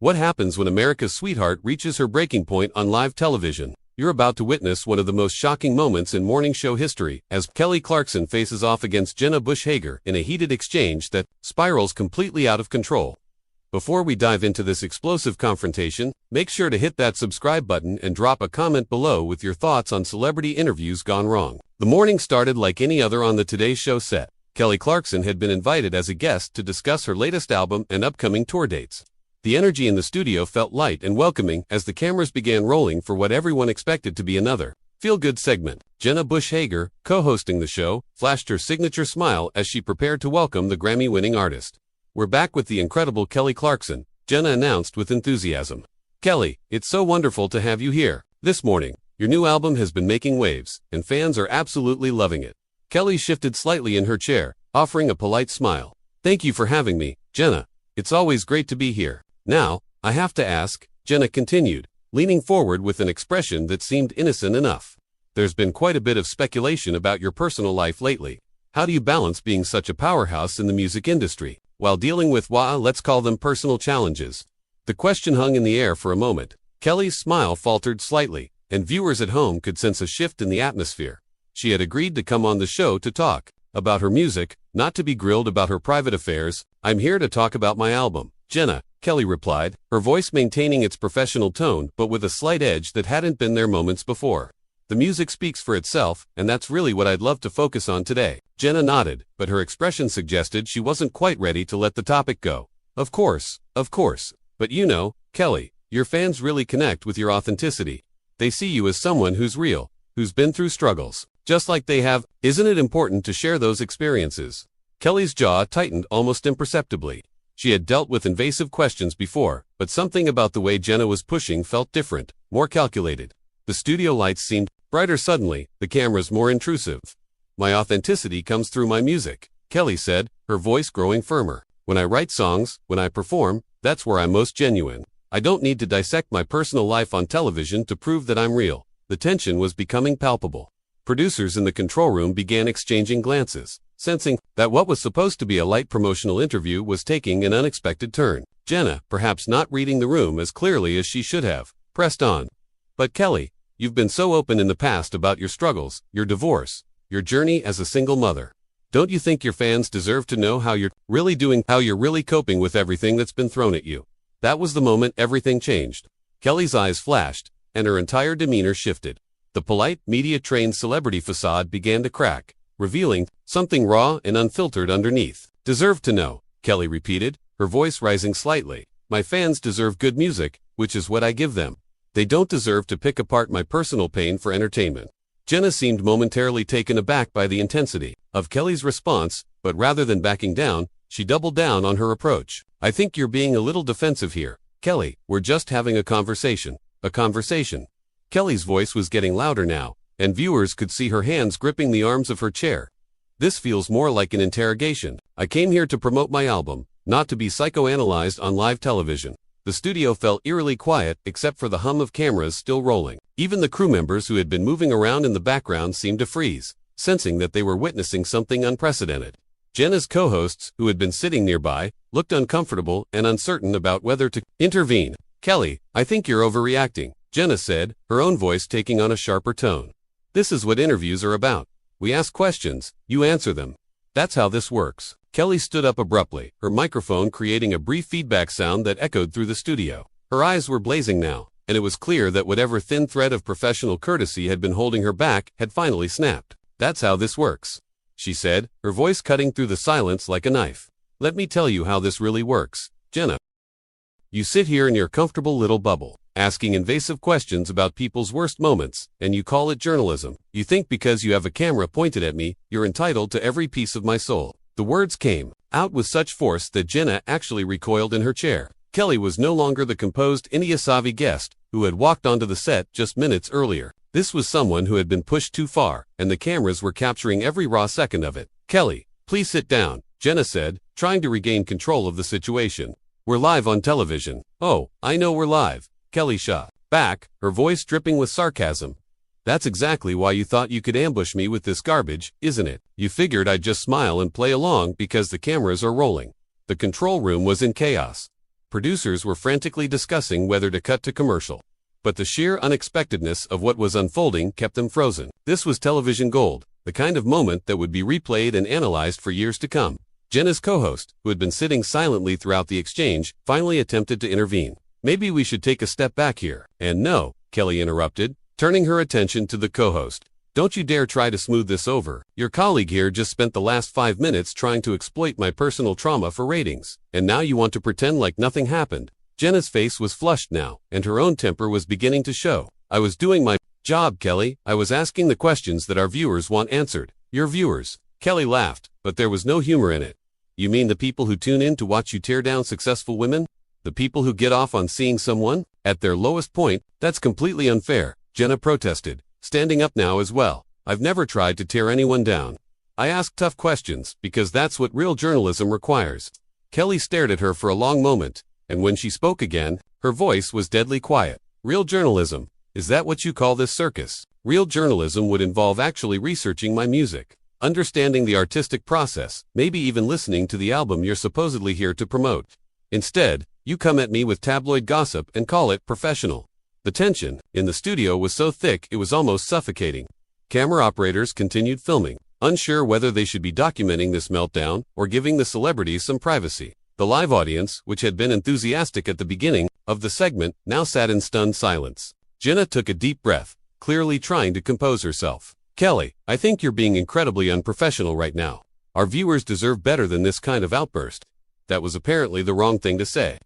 What happens when America's sweetheart reaches her breaking point on live television? You're about to witness one of the most shocking moments in morning show history as Kelly Clarkson faces off against Jenna Bush Hager in a heated exchange that spirals completely out of control. Before we dive into this explosive confrontation, make sure to hit that subscribe button and drop a comment below with your thoughts on celebrity interviews gone wrong. The morning started like any other on the Today Show set. Kelly Clarkson had been invited as a guest to discuss her latest album and upcoming tour dates. The energy in the studio felt light and welcoming as the cameras began rolling for what everyone expected to be another feel-good segment. Jenna Bush Hager, co-hosting the show, flashed her signature smile as she prepared to welcome the Grammy-winning artist. "We're back with the incredible Kelly Clarkson," Jenna announced with enthusiasm. "Kelly, it's so wonderful to have you here this morning. Your new album has been making waves, and fans are absolutely loving it." Kelly shifted slightly in her chair, offering a polite smile. "Thank you for having me, Jenna. It's always great to be here. Now, I have to ask," Jenna continued, leaning forward with an expression that seemed innocent enough. "There's been quite a bit of speculation about your personal life lately. How do you balance being such a powerhouse in the music industry while dealing with, let's call them personal challenges?" The question hung in the air for a moment. Kelly's smile faltered slightly, and viewers at home could sense a shift in the atmosphere. She had agreed to come on the show to talk about her music, not to be grilled about her private affairs. "I'm here to talk about my album, Jenna," Kelly replied, her voice maintaining its professional tone but with a slight edge that hadn't been there moments before. "The music speaks for itself, and that's really what I'd love to focus on today." Jenna nodded, but her expression suggested she wasn't quite ready to let the topic go. Of course. But you know, Kelly, your fans really connect with your authenticity. They see you as someone who's real, who's been through struggles, just like they have. Isn't it important to share those experiences?" Kelly's jaw tightened almost imperceptibly. She had dealt with invasive questions before, but something about the way Jenna was pushing felt different, more calculated. The studio lights seemed brighter suddenly, the cameras more intrusive. "My authenticity comes through my music," Kelly said, her voice growing firmer. "When I write songs, when I perform, that's where I'm most genuine. I don't need to dissect my personal life on television to prove that I'm real." The tension was becoming palpable. Producers in the control room began exchanging glances, sensing that what was supposed to be a light promotional interview was taking an unexpected turn. Jenna, perhaps not reading the room as clearly as she should have, pressed on. "But Kelly, you've been so open in the past about your struggles, your divorce, your journey as a single mother. Don't you think your fans deserve to know how you're really doing, how you're really coping with everything that's been thrown at you?" That was the moment everything changed. Kelly's eyes flashed, and her entire demeanor shifted. The polite, media-trained celebrity facade began to crack, revealing something raw and unfiltered underneath. "Deserve to know," Kelly repeated, her voice rising slightly. "My fans deserve good music, which is what I give them. They don't deserve to pick apart my personal pain for entertainment." Jenna seemed momentarily taken aback by the intensity of Kelly's response, but rather than backing down, she doubled down on her approach. "I think you're being a little defensive here, Kelly. We're just having a conversation." A conversation. Kelly's voice was getting louder now, and viewers could see her hands gripping the arms of her chair. "This feels more like an interrogation. I came here to promote my album, not to be psychoanalyzed on live television." The studio felt eerily quiet except for the hum of cameras still rolling. Even the crew members who had been moving around in the background seemed to freeze, sensing that they were witnessing something unprecedented. Jenna's co-hosts, who had been sitting nearby, looked uncomfortable and uncertain about whether to intervene. "Kelly, I think you're overreacting," Jenna said, her own voice taking on a sharper tone. "This is what interviews are about. We ask questions, you answer them. That's how this works." Kelly stood up abruptly, her microphone creating a brief feedback sound that echoed through the studio. Her eyes were blazing now, and it was clear that whatever thin thread of professional courtesy had been holding her back had finally snapped. "That's how this works," she said, her voice cutting through the silence like a knife. "Let me tell you how this really works, Jenna. You sit here in your comfortable little bubble, asking invasive questions about people's worst moments, and you call it journalism. You think because you have a camera pointed at me, you're entitled to every piece of my soul." The words came out with such force that Jenna actually recoiled in her chair. Kelly was no longer the composed India-savvy guest who had walked onto the set just minutes earlier. This was someone who had been pushed too far, and the cameras were capturing every raw second of it. "Kelly, please sit down," Jenna said, trying to regain control of the situation. "We're live on television." "Oh, I know we're live." Kelly shot back, her voice dripping with sarcasm. "That's exactly why you thought you could ambush me with this garbage, isn't it? You figured I'd just smile and play along because the cameras are rolling." The control room was in chaos. Producers were frantically discussing whether to cut to commercial. But the sheer unexpectedness of what was unfolding kept them frozen. This was television gold, the kind of moment that would be replayed and analyzed for years to come. Jenna's co-host, who had been sitting silently throughout the exchange, finally attempted to intervene. Maybe we should take a step back here. And no, Kelly interrupted, turning her attention to the co-host. Don't you dare try to smooth this over. Your colleague here just spent the last 5 minutes trying to exploit my personal trauma for ratings. And now you want to pretend like nothing happened. Jenna's face was flushed now, and her own temper was beginning to show. I was doing my job, Kelly. I was asking the questions that our viewers want answered. Your viewers. Kelly laughed, but there was no humor in it. You mean the people who tune in to watch you tear down successful women? The people who get off on seeing someone at their lowest point? That's completely unfair, Jenna protested, standing up now as well. I've never tried to tear anyone down. I ask tough questions because that's what real journalism requires. Kelly stared at her for a long moment, and when she spoke again, her voice was deadly quiet. Real journalism? Is that what you call this circus? Real journalism would involve actually researching my music, understanding the artistic process, maybe even listening to the album you're supposedly here to promote. Instead, you come at me with tabloid gossip and call it professional. The tension in the studio was so thick it was almost suffocating. Camera operators continued filming, unsure whether they should be documenting this meltdown or giving the celebrities some privacy. The live audience, which had been enthusiastic at the beginning of the segment, now sat in stunned silence. Jenna took a deep breath, clearly trying to compose herself. Kelly, I think you're being incredibly unprofessional right now. Our viewers deserve better than this kind of outburst. That was apparently the wrong thing to say.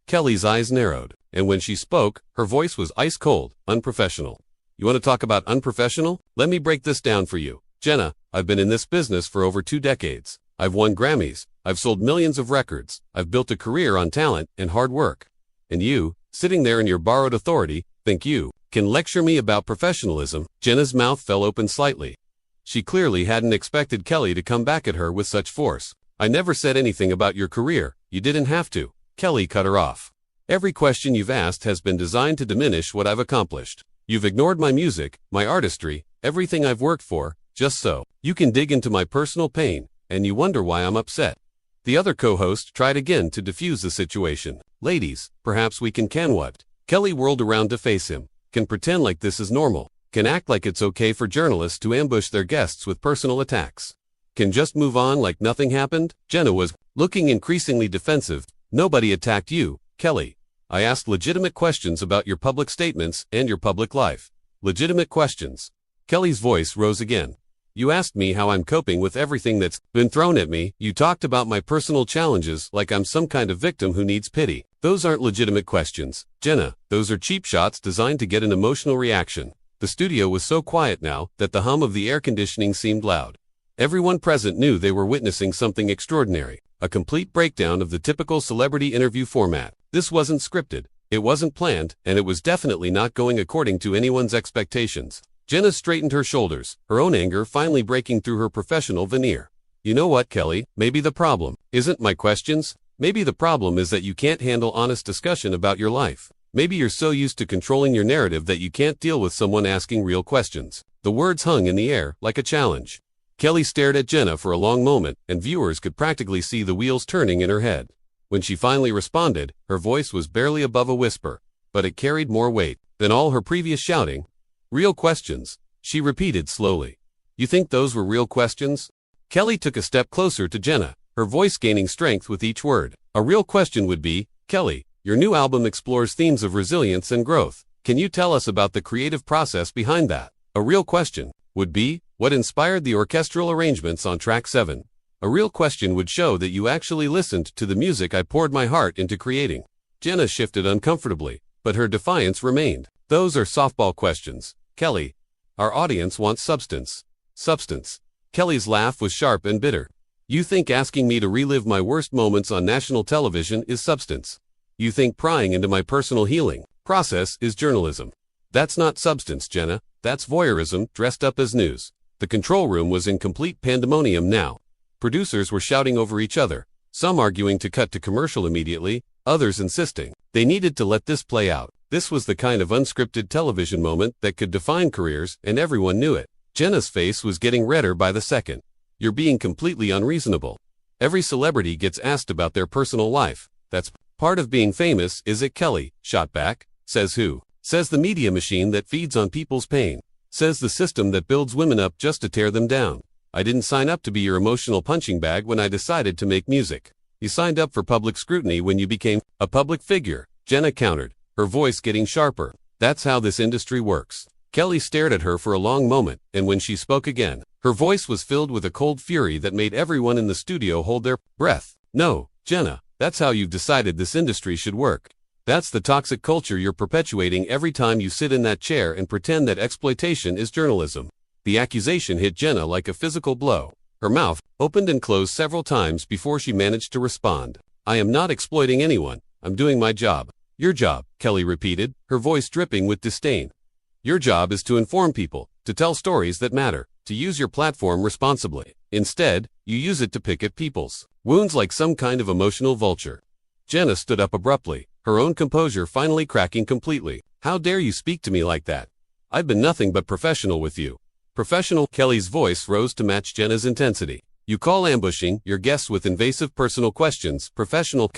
Kelly's eyes narrowed, and when she spoke, her voice was ice cold. Unprofessional. You want to talk about unprofessional? Let me break this down for you. Jenna, I've been in this business for over 2 decades. I've won Grammys. I've sold millions of records. I've built a career on talent and hard work. And you, sitting there in your borrowed authority, think you can lecture me about professionalism? Jenna's mouth fell open slightly. She clearly hadn't expected Kelly to come back at her with such force. I never said anything about your career. You didn't have to. Kelly cut her off. Every question you've asked has been designed to diminish what I've accomplished. You've ignored my music, my artistry, everything I've worked for, just so you can dig into my personal pain, and you wonder why I'm upset. The other co-host tried again to defuse the situation. Ladies, perhaps we can what? Kelly whirled around to face him. Can pretend like this is normal. Can act like it's okay for journalists to ambush their guests with personal attacks. Can just move on like nothing happened? Jenna was looking increasingly defensive. Nobody attacked you, Kelly. I asked legitimate questions about your public statements and your public life. Legitimate questions. Kelly's voice rose again. You asked me how I'm coping with everything that's been thrown at me. You talked about my personal challenges like I'm some kind of victim who needs pity. Those aren't legitimate questions, Jenna. Those are cheap shots designed to get an emotional reaction. The studio was so quiet now that the hum of the air conditioning seemed loud. Everyone present knew they were witnessing something extraordinary. A complete breakdown of the typical celebrity interview format. This wasn't scripted, it wasn't planned, and it was definitely not going according to anyone's expectations. Jenna straightened her shoulders, her own anger finally breaking through her professional veneer. You know what, Kelly? Maybe the problem isn't my questions. Maybe the problem is that you can't handle honest discussion about your life. Maybe you're so used to controlling your narrative that you can't deal with someone asking real questions. The words hung in the air like a challenge. Kelly stared at Jenna for a long moment, and viewers could practically see the wheels turning in her head. When she finally responded, her voice was barely above a whisper, but it carried more weight than all her previous shouting. Real questions, she repeated slowly. You think those were real questions? Kelly took a step closer to Jenna, her voice gaining strength with each word. A real question would be, Kelly, your new album explores themes of resilience and growth. Can you tell us about the creative process behind that? A real question would be, what inspired the orchestral arrangements on track 7? A real question would show that you actually listened to the music I poured my heart into creating. Jenna shifted uncomfortably, but her defiance remained. Those are softball questions, Kelly. Our audience wants substance. Substance. Kelly's laugh was sharp and bitter. You think asking me to relive my worst moments on national television is substance. You think prying into my personal healing process is journalism. That's not substance, Jenna. That's voyeurism dressed up as news. The control room was in complete pandemonium now. Producers were shouting over each other, some arguing to cut to commercial immediately, others insisting they needed to let this play out. This was the kind of unscripted television moment that could define careers, and everyone knew it. Jenna's face was getting redder by the second. You're being completely unreasonable. Every celebrity gets asked about their personal life. That's Part of being famous, is it, Kelly shot back. Says who? Says the media machine that feeds on people's pain. Says the system that builds women up just to tear them down. I didn't sign up to be your emotional punching bag when I decided to make music. You signed up for public scrutiny when you became a public figure, Jenna countered, her voice getting sharper. That's how this industry works. Kelly stared at her for a long moment, and when she spoke again, her voice was filled with a cold fury that made everyone in the studio hold their breath. No, Jenna, that's how you've decided this industry should work. That's the toxic culture you're perpetuating every time you sit in that chair and pretend that exploitation is journalism. The accusation hit Jenna like a physical blow. Her mouth opened and closed several times before she managed to respond. I am not exploiting anyone. I'm doing my job. Your job, Kelly repeated, her voice dripping with disdain. Your job is to inform people, to tell stories that matter, to use your platform responsibly. Instead, you use it to pick at people's wounds like some kind of emotional vulture. Jenna stood up abruptly, her own composure finally cracking completely. How dare you speak to me like that? I've been nothing but professional with you. Professional? Kelly's voice rose to match Jenna's intensity. You call ambushing your guests with invasive personal questions professional.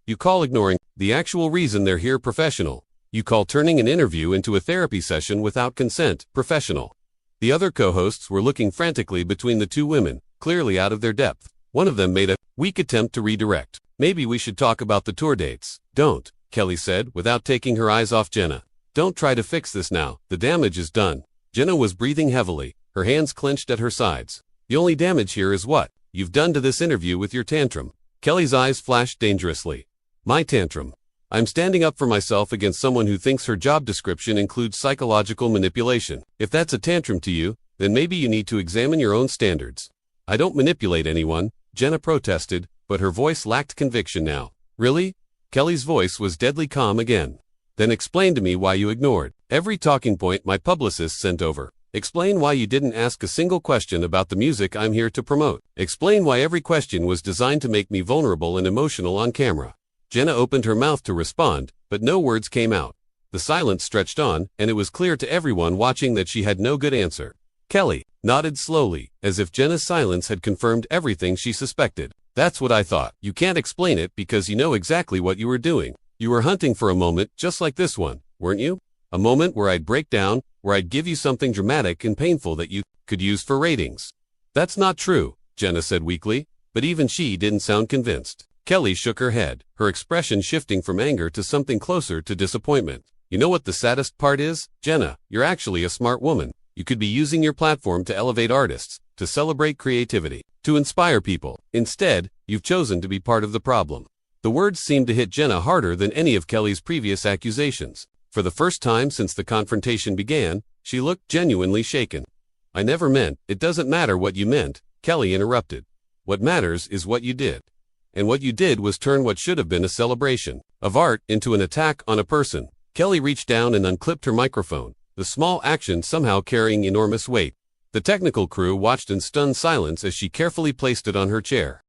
You call ignoring the actual reason they're here professional. You call turning an interview into a therapy session without consent professional. The other co-hosts were looking frantically between the two women, clearly out of their depth. One of them made a weak attempt to redirect. Maybe we should talk about the tour dates. Don't, Kelly said, without taking her eyes off Jenna. Don't try to fix this now. The damage is done. Jenna was breathing heavily, her hands clenched at her sides. The only damage here is what you've done to this interview with your tantrum. Kelly's eyes flashed dangerously. My tantrum. I'm standing up for myself against someone who thinks her job description includes psychological manipulation. If that's a tantrum to you, then maybe you need to examine your own standards. I don't manipulate anyone, Jenna protested, but her voice lacked conviction now. Really? Kelly's voice was deadly calm again. Then explain to me why you ignored every talking point my publicist sent over. Explain why you didn't ask a single question about the music I'm here to promote. Explain why every question was designed to make me vulnerable and emotional on camera. Jenna opened her mouth to respond, but no words came out. The silence stretched on, and it was clear to everyone watching that she had no good answer. Kelly nodded slowly, as if Jenna's silence had confirmed everything she suspected. That's what I thought. You can't explain it because you know exactly what you were doing. You were hunting for a moment just like this one, weren't you? A moment where I'd break down, where I'd give you something dramatic and painful that you could use for ratings. That's not true, Jenna said weakly, but even she didn't sound convinced. Kelly shook her head, her expression shifting from anger to something closer to disappointment. You know what the saddest part is? Jenna, you're actually a smart woman. You could be using your platform to elevate artists, to celebrate creativity, to inspire people. Instead, you've chosen to be part of the problem. The words seemed to hit Jenna harder than any of Kelly's previous accusations. For the first time since the confrontation began, she looked genuinely shaken. I never meant, it doesn't matter what you meant, Kelly interrupted. What matters is what you did. And what you did was turn what should have been a celebration of art into an attack on a person. Kelly reached down and unclipped her microphone, the small action somehow carrying enormous weight. The technical crew watched in stunned silence as she carefully placed it on her chair.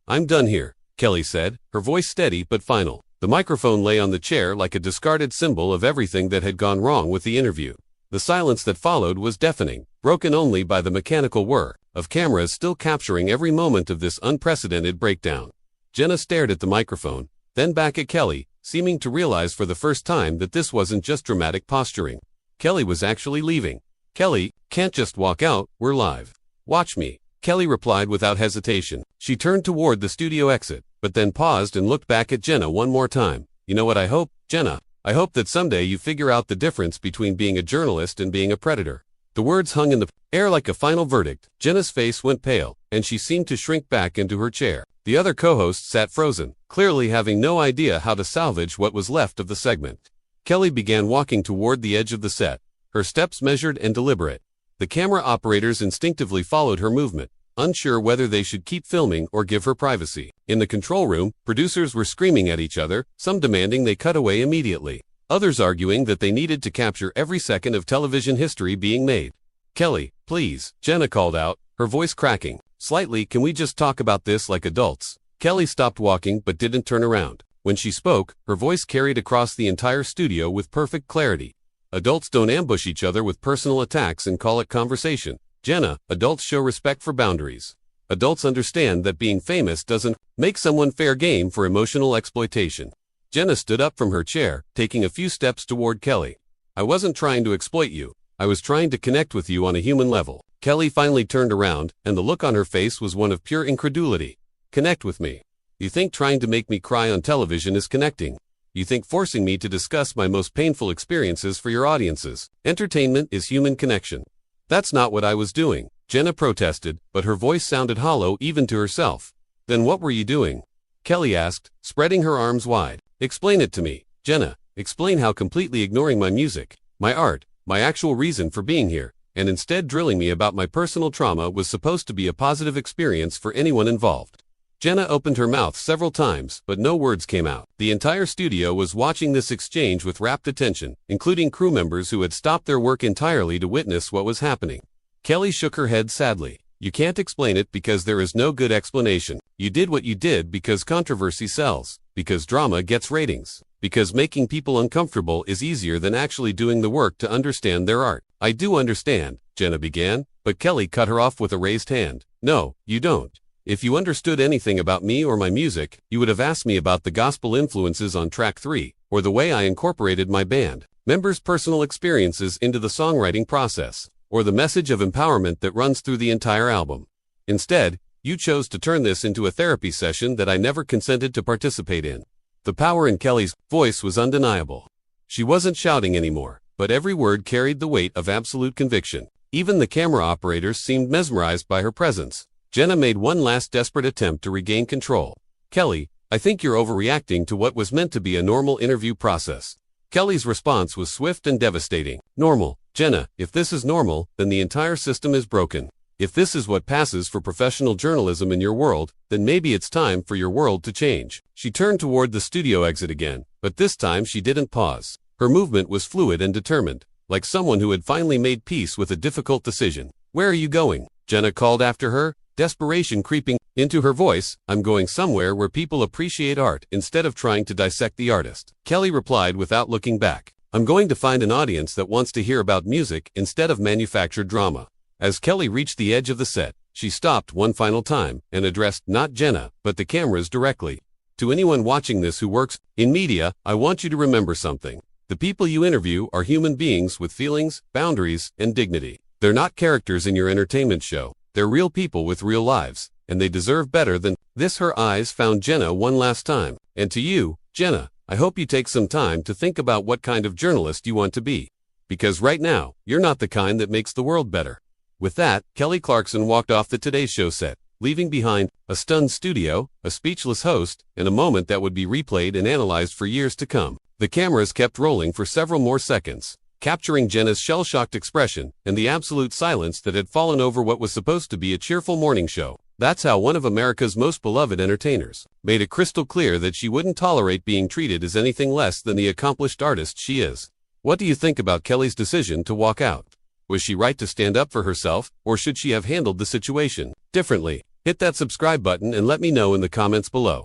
I'm done here, Kelly said, her voice steady but final. The microphone lay on the chair like a discarded symbol of everything that had gone wrong with the interview. The silence that followed was deafening, broken only by the mechanical whir of cameras still capturing every moment of this unprecedented breakdown. Jenna stared at the microphone, then back at Kelly, seeming to realize for the first time that this wasn't just dramatic posturing. Kelly was actually leaving. Kelly, can't just walk out, we're live. Watch me, Kelly replied without hesitation. She turned toward the studio exit, but then paused and looked back at Jenna one more time. You know what I hope, Jenna? I hope that someday you figure out the difference between being a journalist and being a predator. The words hung in the air like a final verdict. Jenna's face went pale, and she seemed to shrink back into her chair. The other co-hosts sat frozen, clearly having no idea how to salvage what was left of the segment. Kelly began walking toward the edge of the set, her steps measured and deliberate. The camera operators instinctively followed her movement, unsure whether they should keep filming or give her privacy. In the control room, producers were screaming at each other, some demanding they cut away immediately, others arguing that they needed to capture every second of television history being made. Kelly, please, Jenna called out, her voice cracking slightly. Can we just talk about this like adults? Kelly stopped walking but didn't turn around. When she spoke, her voice carried across the entire studio with perfect clarity. Adults don't ambush each other with personal attacks and call it conversation. Jenna, adults show respect for boundaries. Adults understand that being famous doesn't make someone fair game for emotional exploitation. Jenna stood up from her chair, taking a few steps toward Kelly. I wasn't trying to exploit you. I was trying to connect with you on a human level. Kelly finally turned around, and the look on her face was one of pure incredulity. Connect with me? You think trying to make me cry on television is connecting? You think forcing me to discuss my most painful experiences for your audiences, entertainment is human connection? That's not what I was doing, Jenna protested, but her voice sounded hollow even to herself. Then what were you doing? Kelly asked, spreading her arms wide. Explain it to me, Jenna. Explain how completely ignoring my music, my art, my actual reason for being here, and instead drilling me about my personal trauma was supposed to be a positive experience for anyone involved. Jenna opened her mouth several times, but no words came out. The entire studio was watching this exchange with rapt attention, including crew members who had stopped their work entirely to witness what was happening. Kelly shook her head sadly. You can't explain it because there is no good explanation. You did what you did because controversy sells, because drama gets ratings, because making people uncomfortable is easier than actually doing the work to understand their art. I do understand, Jenna began, but Kelly cut her off with a raised hand. No, you don't. If you understood anything about me or my music, you would have asked me about the gospel influences on track 3, or the way I incorporated my band members' personal experiences into the songwriting process, or the message of empowerment that runs through the entire album. Instead, you chose to turn this into a therapy session that I never consented to participate in. The power in Kelly's voice was undeniable. She wasn't shouting anymore, but every word carried the weight of absolute conviction. Even the camera operators seemed mesmerized by her presence. Jenna made one last desperate attempt to regain control. Kelly, I think you're overreacting to what was meant to be a normal interview process. Kelly's response was swift and devastating. Normal? Jenna, if this is normal, then the entire system is broken. If this is what passes for professional journalism in your world, then maybe it's time for your world to change. She turned toward the studio exit again, but this time she didn't pause. Her movement was fluid and determined, like someone who had finally made peace with a difficult decision. Where are you going? Jenna called after her, desperation creeping into her voice. I'm going somewhere where people appreciate art instead of trying to dissect the artist. Kelly replied without looking back. I'm going to find an audience that wants to hear about music instead of manufactured drama. As Kelly reached the edge of the set, she stopped one final time and addressed not Jenna, but the cameras directly. To anyone watching this who works in media, I want you to remember something. The people you interview are human beings with feelings, boundaries, and dignity. They're not characters in your entertainment show. They're real people with real lives, and they deserve better than this. Her eyes found Jenna one last time. And to you, Jenna, I hope you take some time to think about what kind of journalist you want to be. Because right now, you're not the kind that makes the world better. With that, Kelly Clarkson walked off the Today Show set, leaving behind a stunned studio, a speechless host, and a moment that would be replayed and analyzed for years to come. The cameras kept rolling for several more seconds, capturing Jenna's shell-shocked expression and the absolute silence that had fallen over what was supposed to be a cheerful morning show. That's how one of America's most beloved entertainers made it crystal clear that she wouldn't tolerate being treated as anything less than the accomplished artist she is. What do you think about Kelly's decision to walk out? Was she right to stand up for herself, or should she have handled the situation differently? Hit that subscribe button and let me know in the comments below.